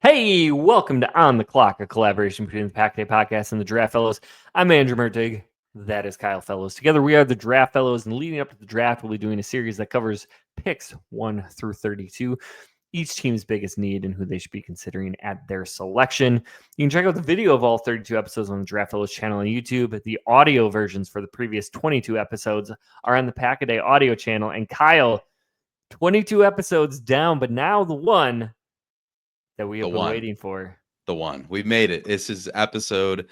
Hey, welcome to On the Clock, a collaboration between the Pack Day Podcast and the Draft Fellows. I'm Andrew Mertig. That is Kyle Fellows. Together we are the Draft Fellows, and leading up to the draft, we'll be doing a series that covers picks 1 through 32, each team's biggest need and who they should be considering at their selection. You can check out the video of all 32 episodes on the Draft Fellows channel on YouTube. The audio versions for the previous 22 episodes are on the Pack a Day audio channel. And Kyle, 22 episodes down, but now the one that we have been waiting for. The one. We've made it. This is episode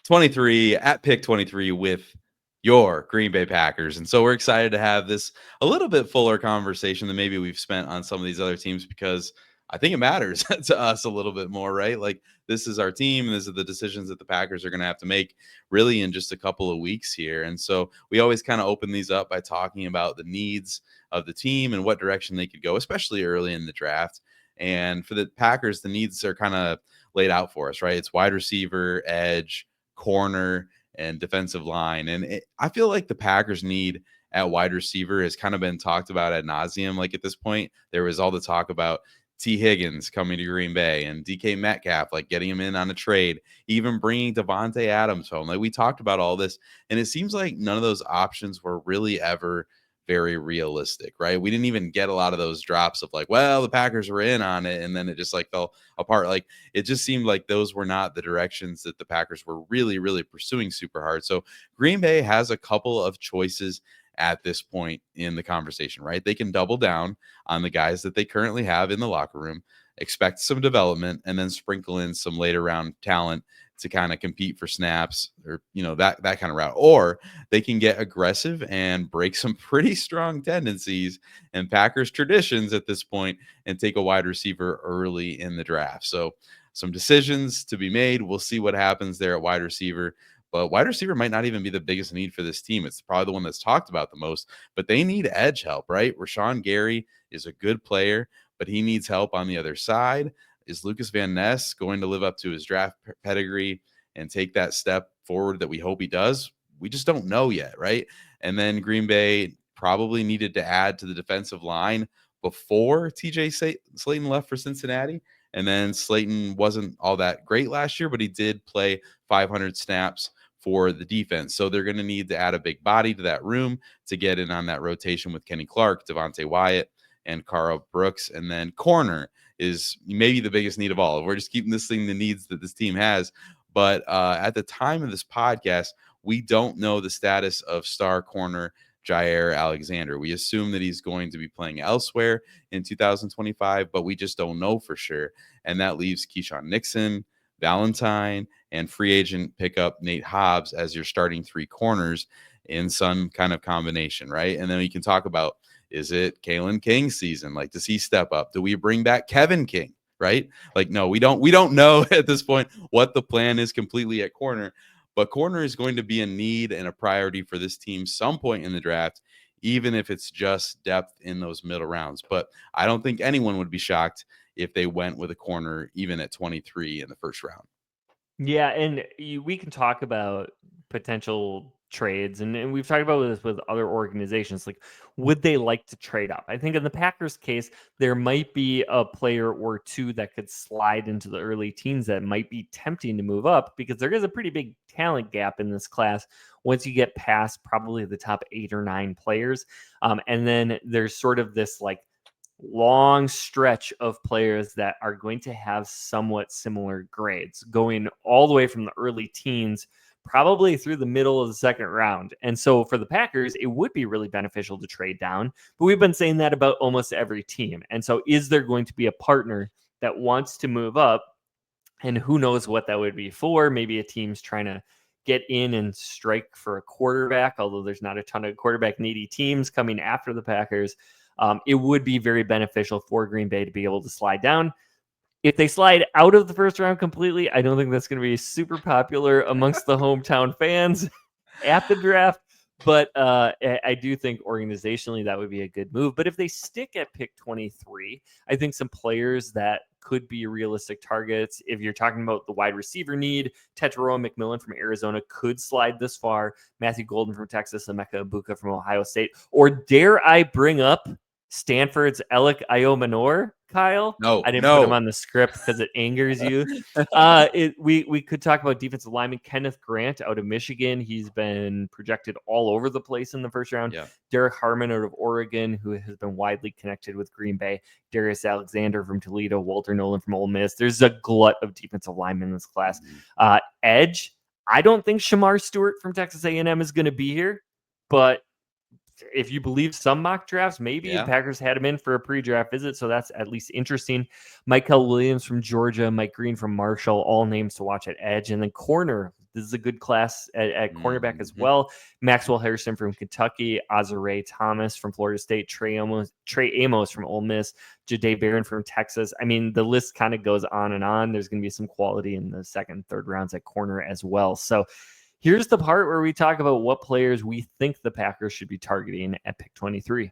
23 at pick 23 with your Green Bay Packers. And so we're excited to have this a little bit fuller conversation than maybe we've spent on some of these other teams, because I think it matters to us a little bit more, right? Like, this is our team, and these are the decisions that the Packers are going to have to make really in just a couple of weeks here. And so we always kind of open these up by talking about the needs of the team and what direction they could go, especially early in the draft. And for the Packers, the needs are kind of laid out for us, right? It's wide receiver, edge, corner, and defensive line. And I feel like the Packers need at wide receiver has kind of been talked about ad nauseum. Like, at this point, there was all the talk about T. Higgins coming to Green Bay and DK Metcalf, like getting him in on a trade, even bringing Devontae Adams home. Like, we talked about all this, and it seems like none of those options were really ever very realistic, right? We didn't even get a lot of those drops of like, well, the Packers were in on it, and then it just like fell apart. Like, it just seemed like those were not the directions that the Packers were really, really pursuing super hard. So Green Bay has a couple of choices at this point in the conversation, right? They can double down on the guys that they currently have in the locker room, expect some development, and then sprinkle in some later round talent to kind of compete for snaps, or that kind of route. Or they can get aggressive and break some pretty strong tendencies and Packers traditions at this point and take a wide receiver early in the draft. So some decisions to be made. We'll see what happens there at wide receiver. But wide receiver might not even be the biggest need for this team. It's probably the one that's talked about the most, but they need edge help, right? Rashawn Gary is a good player, but he needs help on the other side. Is Lucas Van Ness going to live up to his draft pedigree and take that step forward that we hope he does? We just don't know yet, right? And then Green Bay probably needed to add to the defensive line before TJ Slayton left for Cincinnati. And then Slayton wasn't all that great last year, but he did play 500 snaps for the defense. So they're going to need to add a big body to that room to get in on that rotation with Kenny Clark, Devontae Wyatt, and Carl Brooks. And then corner is maybe the biggest need of all. We're just keeping this thing the needs that this team has. But at the time of this podcast, we don't know the status of star corner Jair Alexander. We assume that he's going to be playing elsewhere in 2025, but we just don't know for sure. And that leaves Keyshawn Nixon, Valentine, and free agent pickup Nate Hobbs as your starting three corners in some kind of combination, right? And then we can talk about, is it Kalen King's season? Like, does he step up? Do we bring back Kevin King? Right? Like, no, we don't know at this point what the plan is completely at corner, but corner is going to be a need and a priority for this team some point in the draft, even if it's just depth in those middle rounds. But I don't think anyone would be shocked if they went with a corner even at 23 in the first round. Yeah, and we can talk about potential trades, and we've talked about this with other organizations. Like, would they like to trade up? I think in the Packers case, there might be a player or two that could slide into the early teens that might be tempting to move up, because there is a pretty big talent gap in this class once you get past probably the top 8 or 9 players. And then there's sort of this like long stretch of players that are going to have somewhat similar grades going all the way from the early teens probably through the middle of the second round. And so for the Packers, it would be really beneficial to trade down, but we've been saying that about almost every team. And so is there going to be a partner that wants to move up? And who knows what that would be for? Maybe a team's trying to get in and strike for a quarterback, although there's not a ton of quarterback needy teams coming after the Packers. It would be very beneficial for Green Bay to be able to slide down. If they slide out of the first round completely, I don't think that's going to be super popular amongst the hometown fans at the draft. But I do think organizationally that would be a good move. But if they stick at pick 23, I think some players that could be realistic targets, if you're talking about the wide receiver need, Tetairoa McMillan from Arizona could slide this far, Matthew Golden from Texas, Emeka Ibuka from Ohio State, or dare I bring up Stanford's Alec Iomanor, Kyle. No, I didn't put him no. on the script because it angers you. We could talk about defensive lineman Kenneth Grant out of Michigan. He's been projected all over the place in the first round. Yeah. Derek Harmon out of Oregon, who has been widely connected with Green Bay. Darius Alexander from Toledo. Walter Nolan from Ole Miss. There's a glut of defensive linemen in this class. Edge. I don't think Shamar Stewart from Texas A&M is going to be here, but if you believe some mock drafts, maybe the Packers had him in for a pre-draft visit, so that's at least interesting. Michael Williams from Georgia, Mike Green from Marshall, all names to watch at edge. And then corner, this is a good class at cornerback as well. Maxwell Harrison from Kentucky, Azare Thomas from Florida State, Trey Amos from Ole Miss, Jahdae Barron from Texas. I mean, the list kind of goes on and on. There's going to be some quality in the second and third rounds at corner as well. So here's the part where we talk about what players we think the Packers should be targeting at pick 23.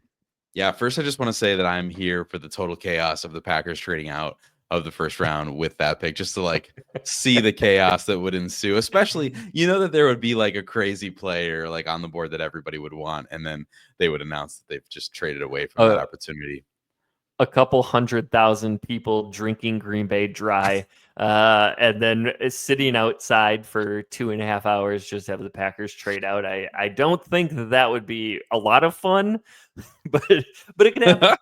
Yeah, first I just want to say that I'm here for the total chaos of the Packers trading out of the first round with that pick, just to like see the chaos that would ensue, especially, you know, that there would be like a crazy player like on the board that everybody would want, and then they would announce that they've just traded away from that opportunity. A couple 100,000 people drinking Green Bay dry, and then sitting outside for 2.5 hours just to have the Packers trade out. I don't think that would be a lot of fun, but it can happen.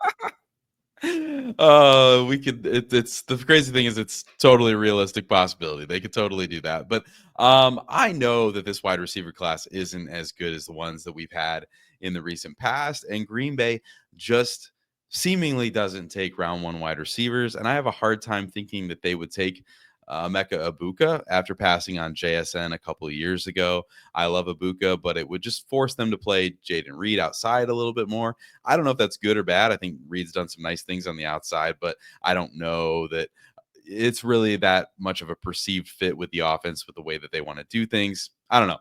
It's the crazy thing is it's totally realistic possibility. They could totally do that. But I know that this wide receiver class isn't as good as the ones that we've had in the recent past, and Green Bay just seemingly doesn't take round one wide receivers, and I have a hard time thinking that they would take Emeka Egbuka after passing on JSN a couple of years ago. I love Egbuka, but it would just force them to play Jaden Reed outside a little bit more. I don't know if that's good or bad. I think Reed's done some nice things on the outside, but I don't know that it's really that much of a perceived fit with the offense, with the way that they want to do things. I don't know.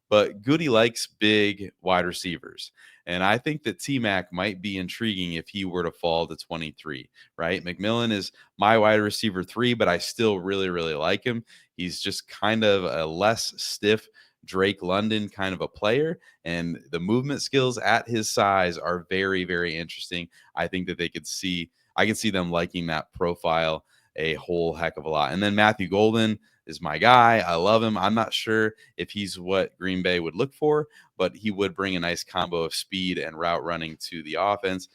But Goody likes big wide receivers. And I think that T-Mac might be intriguing if he were to fall to 23, right? McMillan is my wide receiver 3, but I still really, really like him. He's just kind of a less stiff Drake London kind of a player, and the movement skills at his size are very, very interesting. I think that I can see them liking that profile a whole heck of a lot. And then Matthew Golden is my guy. I love him. I'm not sure if he's what Green Bay would look for, but he would bring a nice combo of speed and route running to the offense.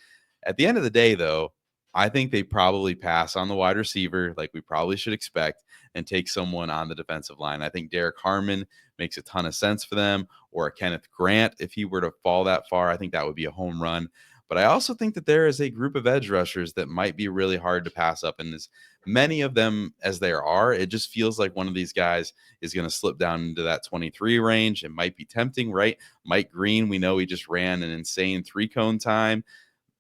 At the end of the day, though, I think they probably pass on the wide receiver like we probably should expect and take someone on the defensive line. I think Derek Harmon makes a ton of sense for them, or a Kenneth Grant. If he were to fall that far, I think that would be a home run. But I also think that there is a group of edge rushers that might be really hard to pass up. And as many of them as there are, it just feels like one of these guys is going to slip down into that 23 range. It might be tempting, right? Mike Green, we know he just ran an insane 3-cone time.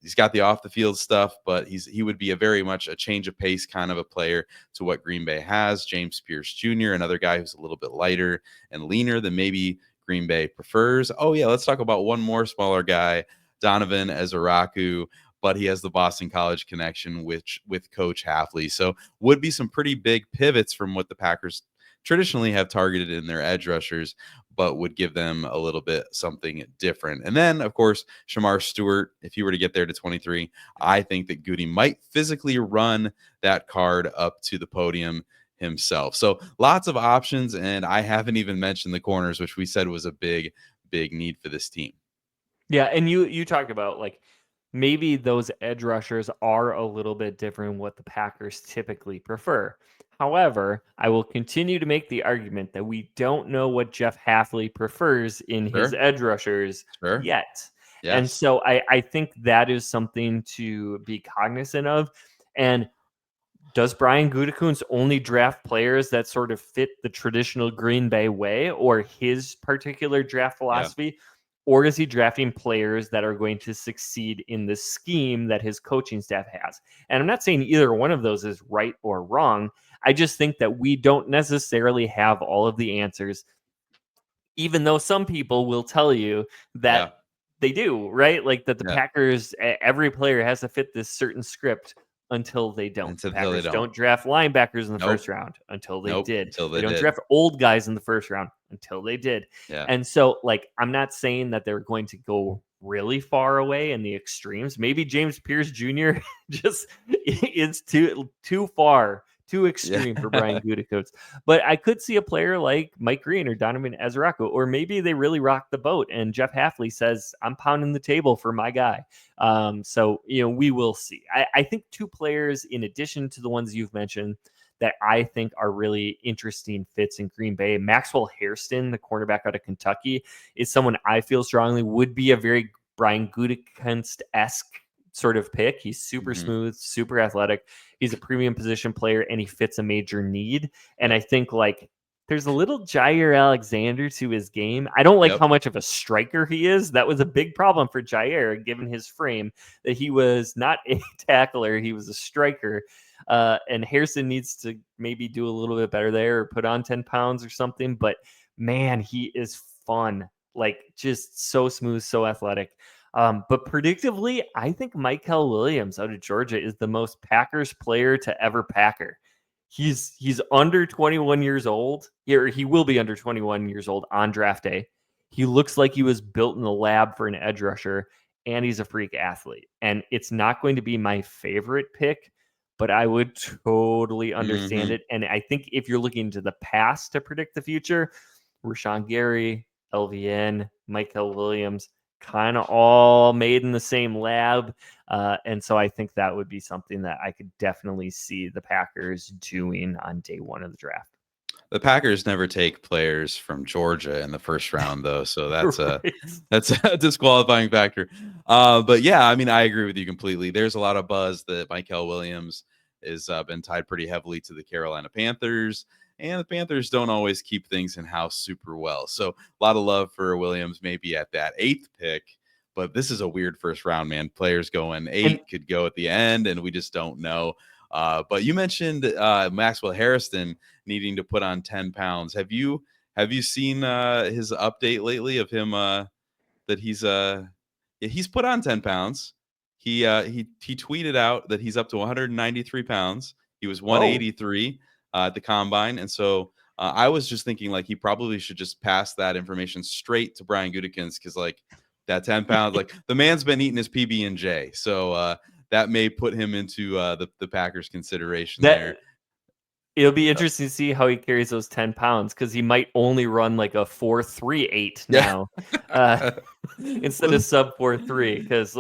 He's got the off the field stuff, but he would be a very much a change of pace kind of a player to what Green Bay has. James Pierce Jr., another guy who's a little bit lighter and leaner than maybe Green Bay prefers. Oh yeah, let's talk about one more smaller guy, Donovan Ezaraku, but he has the Boston College connection with Coach Hafley. So would be some pretty big pivots from what the Packers traditionally have targeted in their edge rushers, but would give them a little bit something different. And then, of course, Shamar Stewart, if he were to get there to 23, I think that Goody might physically run that card up to the podium himself. So lots of options, and I haven't even mentioned the corners, which we said was a big, big need for this team. Yeah, and you talked about like maybe those edge rushers are a little bit different what the Packers typically prefer. However, I will continue to make the argument that we don't know what Jeff Hafley prefers in his edge rushers yet. Yes. And so I think that is something to be cognizant of. And does Brian Gutekunst only draft players that sort of fit the traditional Green Bay way or his particular draft philosophy? Or is he drafting players that are going to succeed in the scheme that his coaching staff has? And I'm not saying either one of those is right or wrong. I just think that we don't necessarily have all of the answers, even though some people will tell you that they do, right? Like that the Packers, every player has to fit this certain script until they don't. The Packers don't draft linebackers in the first round until they did. They don't draft old guys in the first round until they did. And so, like, I'm not saying that they're going to go really far away in the extremes. Maybe James Pierce Jr. just is too far, too extreme for Brian Yeah. Gutekunst. But I could see a player like Mike Green or Donovan Ezerako, or maybe they really rock the boat and Jeff Hafley says, I'm pounding the table for my guy. So, we will see. I think two players, in addition to the ones you've mentioned, that I think are really interesting fits in Green Bay. Maxwell Hairston, the cornerback out of Kentucky, is someone I feel strongly would be a very Brian Gutekunst-esque sort of pick. He's super smooth, super athletic. He's a premium position player, and he fits a major need. And I think there's a little Jair Alexander to his game. I don't like how much of a striker he is. That was a big problem for Jair, given his frame, that he was not a tackler. He was a striker. And Hairston needs to maybe do a little bit better there or put on 10 pounds or something. But man, he is fun. Just so smooth, so athletic. But predictively, I think Mykel Williams out of Georgia is the most Packers player to ever Packer. He's under 21 years old, or he will be under 21 years old on draft day. He looks like he was built in the lab for an edge rusher, and he's a freak athlete. And it's not going to be my favorite pick, but I would totally understand it. And I think if you're looking to the past to predict the future, Rashawn Gary, LVN, Mykel Williams, kind of all made in the same lab. And so I think that would be something that I could definitely see the Packers doing on day one of the draft. The Packers never take players from Georgia in the first round, though, so that's that's a disqualifying factor. But yeah, I mean, I agree with you completely. There's a lot of buzz that Mykel Williams has been tied pretty heavily to the Carolina Panthers, and the Panthers don't always keep things in house super well. So a lot of love for Williams, maybe at that 8th pick. But this is a weird first round, man. Players going 8 could go at the end, and we just don't know. But you mentioned Maxwell Hairston needing to put on 10 pounds. Have you seen his update lately of him that he's put on 10 pounds. He tweeted out that he's up to 193 pounds. He was 183 at the combine. And so I was just thinking he probably should just pass that information straight to Brian Gutekunst, because that 10 pounds, the man's been eating his PB&J. So that may put him into the Packers consideration there. It'll be interesting to see how he carries those 10 pounds, because he might only run a 4.38 now instead of sub 4.3. Because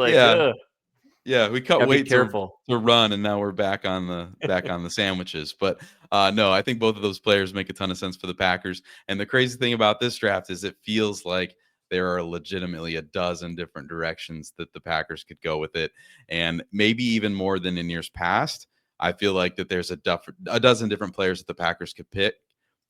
we cut weight to run, and now we're back on the sandwiches. But no, I think both of those players make a ton of sense for the Packers. And the crazy thing about this draft is it feels like there are legitimately a dozen different directions that the Packers could go with it, and maybe even more than in years past. I feel like that there's a dozen different players that the Packers could pick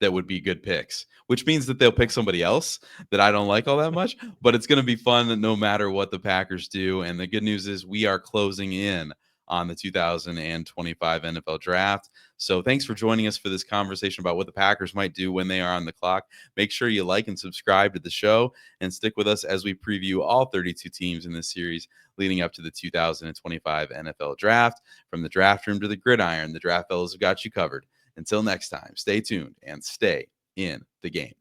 that would be good picks, which means that they'll pick somebody else that I don't like all that much. But it's going to be fun that no matter what the Packers do. And the good news is we are closing in on the 2025 NFL draft. So thanks for joining us for this conversation about what the Packers might do when they are on the clock. Make sure you like and subscribe to the show, and stick with us as we preview all 32 teams in this series leading up to the 2025 NFL draft. From the draft room to the gridiron, the Draft Fellows have got you covered. Until next time, stay tuned and stay in the game.